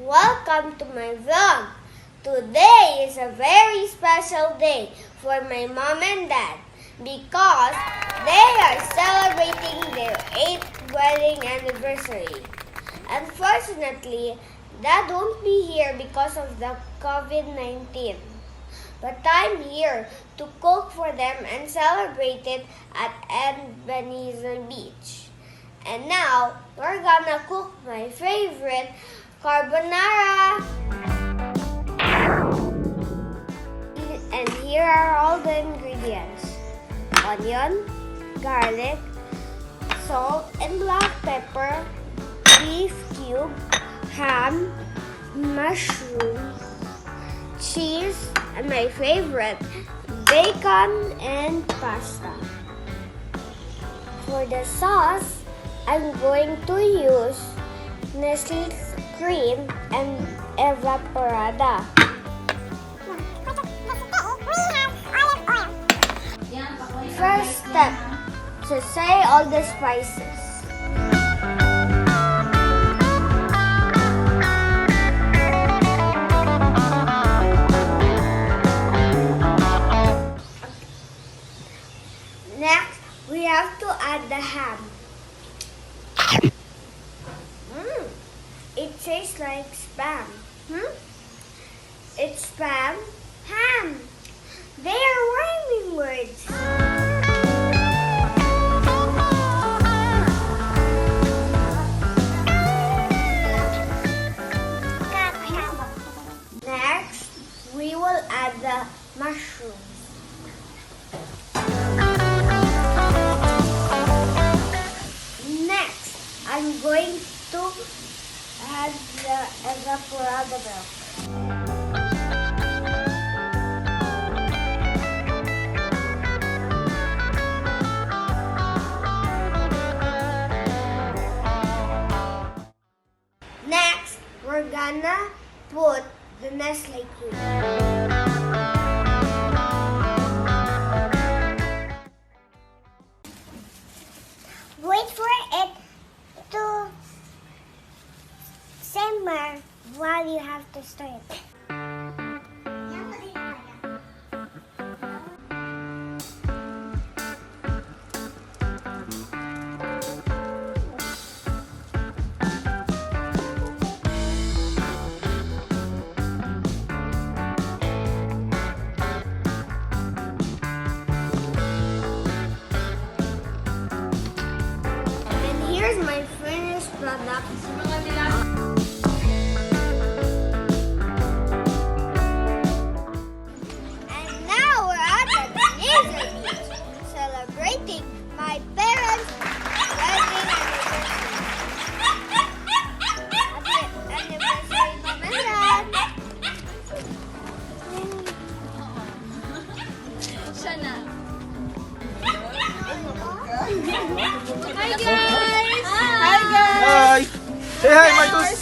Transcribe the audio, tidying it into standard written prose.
Welcome to my vlog. Today is a very special day for my mom and dad because they are celebrating their 8th wedding anniversary. Unfortunately, Dad won't be here because of the COVID-19. But I'm here to cook for them and celebrate it at Ebenezer Beach. And now, we're gonna cook my favorite carbonara. And here are all the ingredients: onion, garlic, salt and black pepper, beef cube, ham, mushroom, cheese, and my favorite, bacon and pasta. For the sauce, I'm going to use Nestle cream and evaporada. First step, saute all the spices. Next, we have to add the ham. It tastes like spam. It's spam, ham. They are rhyming words. Next, we will add the mushrooms. Next, I'm going to add the evaporada milk. Next, we're gonna put the Nestle cream. Wait for it to simmer while you have to stir it. And here's my finished product. Celebrating my parents' wedding anniversary. Mom and Dad. Siya na. Hi! Say hi, Marcus!